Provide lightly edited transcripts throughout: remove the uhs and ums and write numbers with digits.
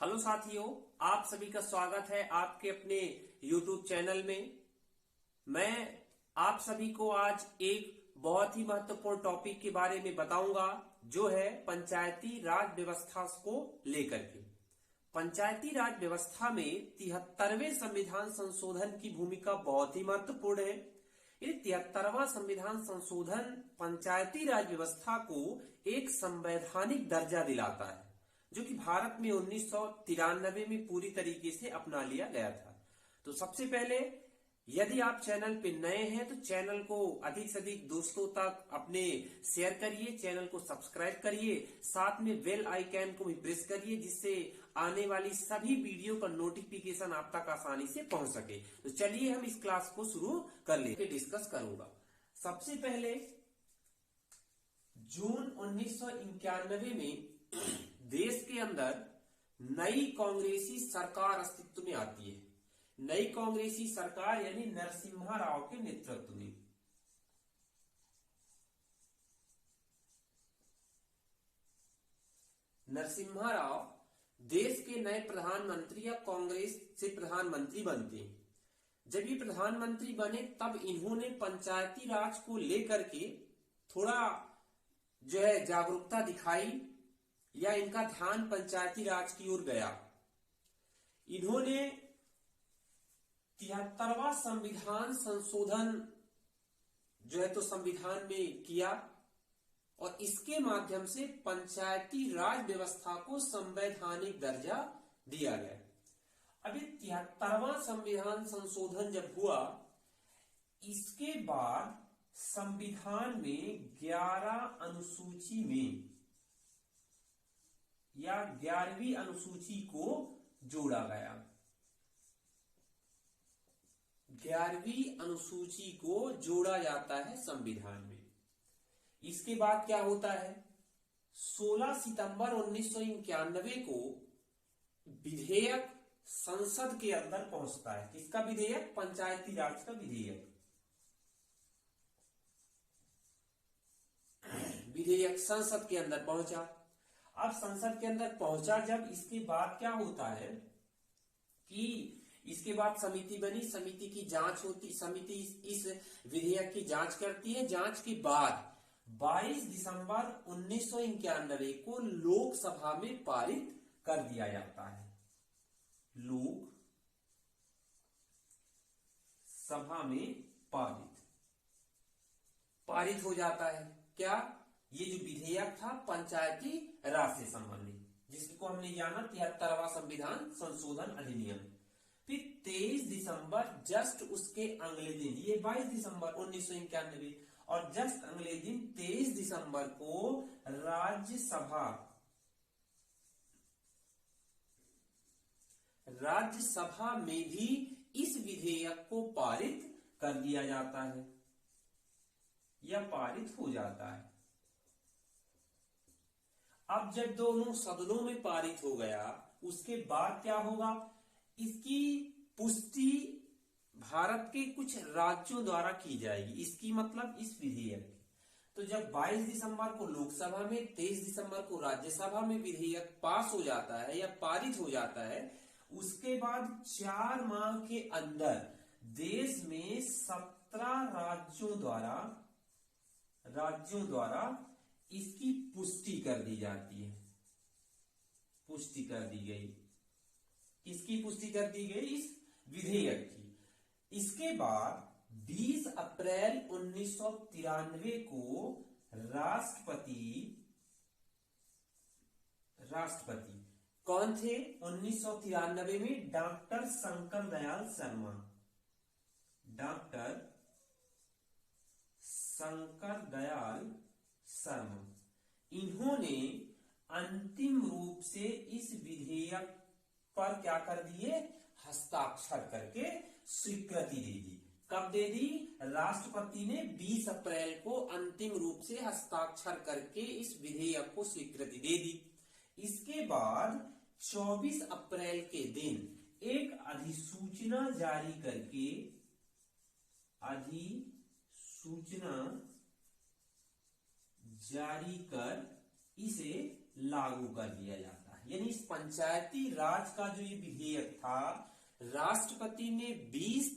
Hello साथियों, आप सभी का स्वागत है आपके अपने YouTube चैनल में। मैं आप सभी को आज एक बहुत ही महत्वपूर्ण टॉपिक के बारे में बताऊंगा, जो है पंचायती राज व्यवस्था को लेकर के। पंचायती राज व्यवस्था में 73वें संविधान संशोधन की भूमिका बहुत ही महत्वपूर्ण है। ये 73वां संविधान संशोधन पंचायती राज व्यवस्था को एक संवैधानिक दर्जा दिलाता है, जो कि भारत में 1993 में पूरी तरीके से अपना लिया गया था। तो सबसे पहले, यदि आप चैनल पे नए हैं तो चैनल को अधिक से अधिक दोस्तों तक अपने शेयर करिए, चैनल को सब्सक्राइब करिए, साथ में बेल आइकन को भी प्रेस करिए, जिससे आने वाली सभी वीडियो का नोटिफिकेशन आप तक आसानी से पहुंच सके। तो चलिए हम इस क्लास को शुरू कर लेते, डिस्कस करूंगा। सबसे पहले, जून 1991 में देश के अंदर नई कांग्रेसी सरकार अस्तित्व में आती है। नई कांग्रेसी सरकार यानी नरसिम्हा राव के नेतृत्व में। नरसिम्हा राव देश के नए प्रधानमंत्री या कांग्रेस से प्रधानमंत्री बनते हैं। जब ये प्रधानमंत्री बने तब इन्होंने पंचायती राज को लेकर के थोड़ा जो है जागरूकता दिखाई, या इनका ध्यान पंचायती राज की ओर गया। इन्होंने 73वां संविधान संशोधन जो है तो संविधान में किया, और इसके माध्यम से पंचायती राज व्यवस्था को संवैधानिक दर्जा दिया गया। अभी 73वां संविधान संशोधन जब हुआ, इसके बाद संविधान में 11 अनुसूची में या 11वीं अनुसूची को जोड़ा गया। 11वीं अनुसूची को जोड़ा जाता है संविधान में। इसके बाद क्या होता है, 16 सितंबर 1991 को विधेयक संसद के अंदर पहुंचता है। किसका विधेयक? पंचायती राज का विधेयक। विधेयक संसद के अंदर पहुंचा। अब संसद के अंदर पहुंचा जब, इसके बाद क्या होता है कि इसके बाद समिति बनी, समिति की जांच होती, समिति इस विधेयक की जांच करती है। जांच के बाद 22 दिसंबर 1991 को लोकसभा में पारित कर दिया जाता है। लोकसभा में पारित हो जाता है। क्या? ये जो विधेयक था पंचायती राज से संबंधित, जिसको हमने जाना 73वां संविधान संशोधन अधिनियम। फिर 23 दिसंबर जस्ट उसके अगले दिन, ये 22 दिसंबर 1991, और जस्ट अगले दिन 23 दिसंबर को राज्यसभा में भी इस विधेयक को पारित कर दिया जाता है, या पारित हो जाता है। अब जब दोनों सदनों में पारित हो गया, उसके बाद क्या होगा, इसकी पुष्टि भारत के कुछ राज्यों द्वारा की जाएगी। इसकी मतलब इस विधेयक की। तो जब 22 दिसंबर को लोकसभा में, 23 दिसंबर को राज्यसभा में विधेयक पास हो जाता है या पारित हो जाता है, उसके बाद 4 माह के अंदर देश में 17 राज्यों द्वारा इसकी पुष्टि कर दी जाती है। पुष्टि कर दी गई। किसकी पुष्टि कर दी गई? इस विधेयक की। इसके बाद 20 अप्रैल 1993 को राष्ट्रपति कौन थे 1993 में? डॉक्टर शंकर दयाल शर्मा। डॉक्टर शंकर दयाल शर्मा, इन्होंने अंतिम रूप से इस विधेयक पर क्या कर दिए? हस्ताक्षर करके स्वीकृति दे दी। कब दे दी? राष्ट्रपति ने 20 अप्रैल को अंतिम रूप से हस्ताक्षर करके इस विधेयक को स्वीकृति दे दी। इसके बाद 24 अप्रैल के दिन एक अधिसूचना जारी कर इसे लागू कर दिया जाता है, यानी इस पंचायती राज का जो ये विधेयक था, राष्ट्रपति ने 20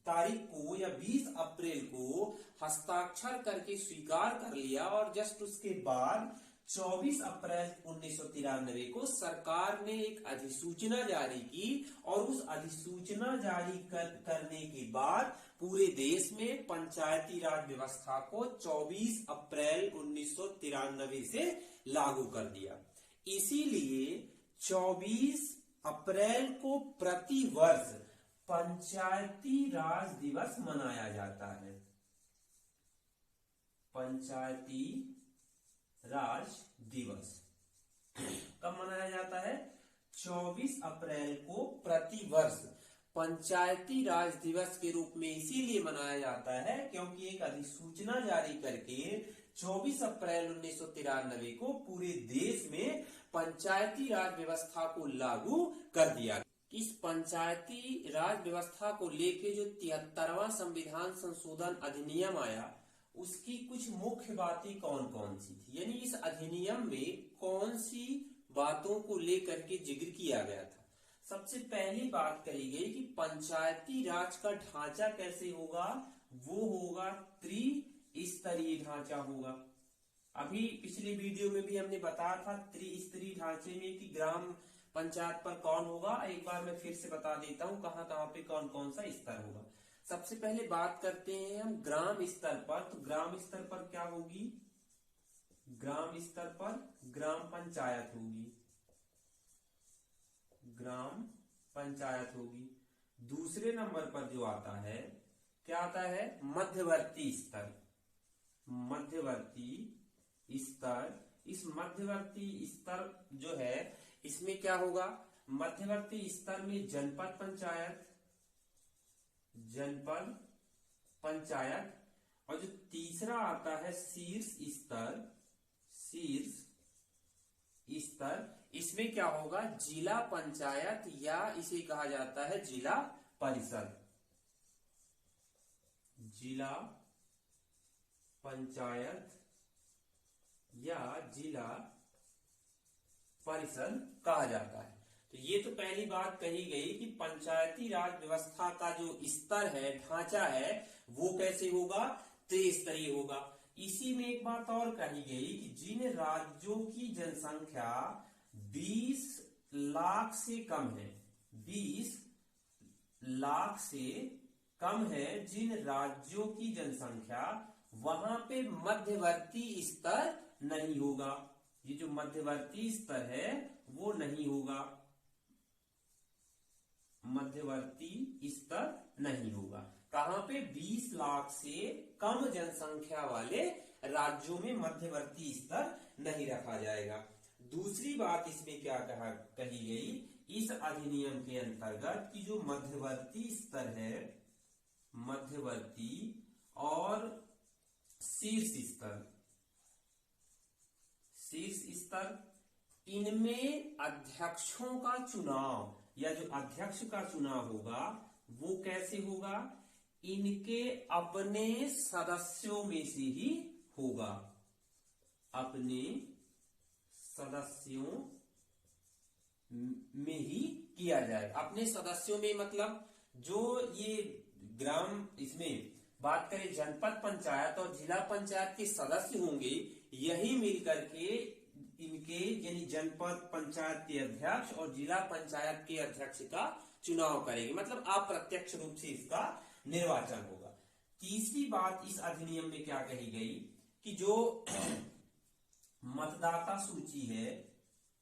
तारीख को या 20 अप्रैल को हस्ताक्षर करके स्वीकार कर लिया और जस्ट उसके बाद 24 अप्रैल 1993 को सरकार ने एक अधिसूचना जारी की और उस अधिसूचना जारी करने के बाद पूरे देश में पंचायती राज व्यवस्था को 24 अप्रैल 1993 से लागू कर दिया। इसीलिए 24 अप्रैल को प्रति वर्ष पंचायती राज दिवस मनाया जाता है। पंचायती राज दिवस कब मनाया जाता है? 24 अप्रैल को प्रति वर्ष पंचायती राज दिवस के रूप में इसीलिए मनाया जाता है क्योंकि एक अधिसूचना जारी करके 24 अप्रैल 1993 को पूरे देश में पंचायती राज व्यवस्था को लागू कर दिया। इस पंचायती राज व्यवस्था को लेके जो 73वां संविधान संशोधन अधिनियम आया, उसकी कुछ मुख्य बातें कौन कौन सी थी, यानी इस अधिनियम में कौन सी बातों को लेकर के जिक्र किया गया था। सबसे पहली बात कही गई कि पंचायती राज का ढांचा कैसे होगा, वो होगा त्रिस्तरीय ढांचा होगा। अभी पिछले वीडियो में भी हमने बताया था त्रिस्तरीय ढांचे में कि ग्राम पंचायत पर कौन होगा। एक बार मैं फिर से बता देता हूँ कहाँ कहाँ पे कौन कौन सा स्तर होगा। सबसे पहले बात करते हैं हम ग्राम स्तर पर। तो ग्राम स्तर पर क्या होगी? ग्राम स्तर पर ग्राम पंचायत होगी, ग्राम पंचायत होगी। दूसरे नंबर पर जो आता है, क्या आता है? मध्यवर्ती स्तर। मध्यवर्ती स्तर, इस मध्यवर्ती स्तर जो है इसमें क्या होगा? मध्यवर्ती स्तर में जनपद पंचायत, जनपद पंचायत, और जो तीसरा आता है शीर्ष स्तर, शीर्ष स्तर, इसमें क्या होगा? जिला पंचायत या इसे कहा जाता है जिला परिषद। जिला पंचायत या जिला परिषद कहा जाता है। तो ये तो पहली बात कही गई कि पंचायती राज व्यवस्था का जो स्तर है, ढांचा है, वो कैसे होगा? त्रिस्तरीय होगा। इसी में एक बात और कही गई कि जिन राज्यों की जनसंख्या 20 लाख से कम है, 20 लाख से कम है जिन राज्यों की जनसंख्या, वहां पे मध्यवर्ती स्तर नहीं होगा। ये जो मध्यवर्ती स्तर है वो नहीं होगा, मध्यवर्ती स्तर नहीं होगा। कहां पे? 20 लाख से कम जनसंख्या वाले राज्यों में मध्यवर्ती स्तर नहीं रखा जाएगा। दूसरी बात इसमें क्या कही गई इस अधिनियम के अंतर्गत कि जो मध्यवर्ती स्तर है, मध्यवर्ती और शीर्ष स्तर, शीर्ष स्तर, इनमें अध्यक्षों का चुनाव या जो अध्यक्ष का चुनाव होगा वो कैसे होगा? इनके अपने सदस्यों में से ही होगा, अपने सदस्यों में ही किया जाएगा। अपने सदस्यों में मतलब जो ये ग्राम, इसमें बात करें जनपद पंचायत और जिला पंचायत के सदस्य होंगे, यही मिलकर के इनके यानी जनपद पंचायत के अध्यक्ष और जिला पंचायत के अध्यक्ष का चुनाव करेंगे, मतलब अप्रत्यक्ष रूप से इसका निर्वाचन होगा। तीसरी बात इस अधिनियम में क्या कही गई कि जो मतदाता सूची है,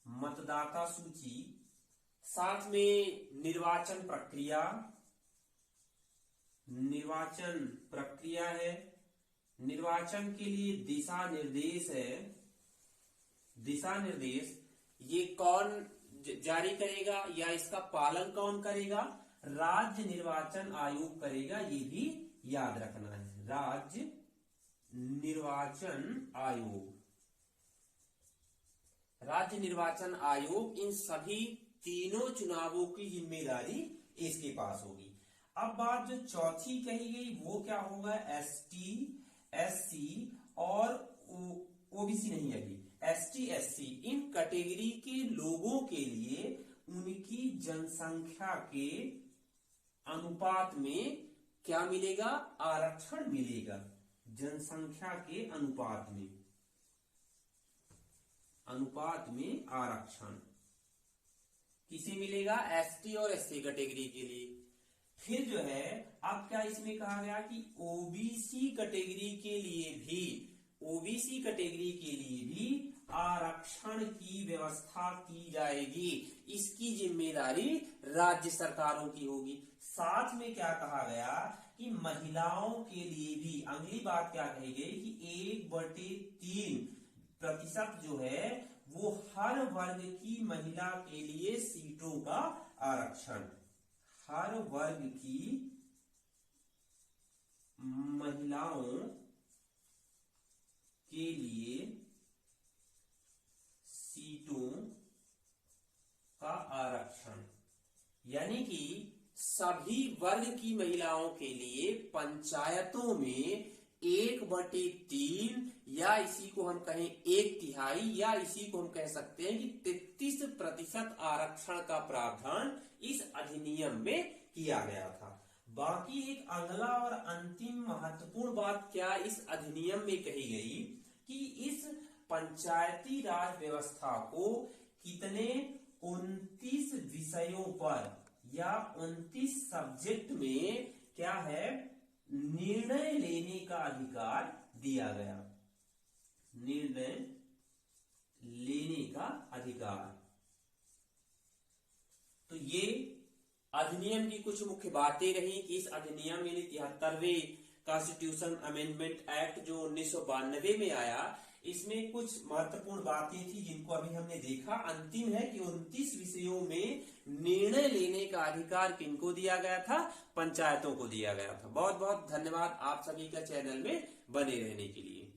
मतदाता सूची, साथ में निर्वाचन प्रक्रिया, निर्वाचन प्रक्रिया है, निर्वाचन के लिए दिशा निर्देश है, दिशा निर्देश, ये कौन जारी करेगा या इसका पालन कौन करेगा? राज्य निर्वाचन आयोग करेगा। ये भी याद रखना है, राज्य निर्वाचन आयोग, राज्य निर्वाचन आयोग, इन सभी तीनों चुनावों की जिम्मेदारी इसके पास होगी। अब बात जो चौथी कही गई वो क्या होगा? एसटी, एससी और ओबीसी नहीं, अभी एसटी एससी इन कैटेगरी के लोगों के लिए उनकी जनसंख्या के अनुपात में क्या मिलेगा? आरक्षण मिलेगा। जनसंख्या के अनुपात में आरक्षण किसे मिलेगा? एसटी और एससी कैटेगरी के लिए। फिर जो है अब क्या इसमें कहा गया कि ओबीसी कैटेगरी के लिए भी आरक्षण की व्यवस्था की जाएगी। इसकी जिम्मेदारी राज्य सरकारों की होगी। साथ में क्या कहा गया कि महिलाओं के लिए भी अगली बात क्या कही गई कि 1/3% जो है वो हर वर्ग की महिला के लिए सीटों का आरक्षण, हर वर्ग की महिलाओं के लिए सीटों का आरक्षण, यानी कि सभी वर्ग की महिलाओं के लिए पंचायतों में 1/3 या इसी को हम कहें 1/3 या इसी को हम कह सकते हैं कि 33% आरक्षण का प्रावधान इस अधिनियम में किया गया था। बाकी एक अगला और अंतिम महत्वपूर्ण बात क्या इस अधिनियम में कही गई कि इस पंचायती राज व्यवस्था को कितने 29 विषयों पर या 29 सब्जेक्ट में क्या है निर्णय लेने का अधिकार दिया गया। निर्णय लेने का अधिकार। तो ये अधिनियम की कुछ मुख्य बातें रही कि इस अधिनियम यानी 73वें कॉन्स्टिट्यूशन अमेंडमेंट एक्ट जो 1992 में आया, इसमें कुछ महत्वपूर्ण बातें थी जिनको अभी हमने देखा। अंतिम है कि 29 विषयों में निर्णय लेने का अधिकार किनको दिया गया था? पंचायतों को दिया गया था। बहुत बहुत धन्यवाद आप सभी का चैनल में बने रहने के लिए।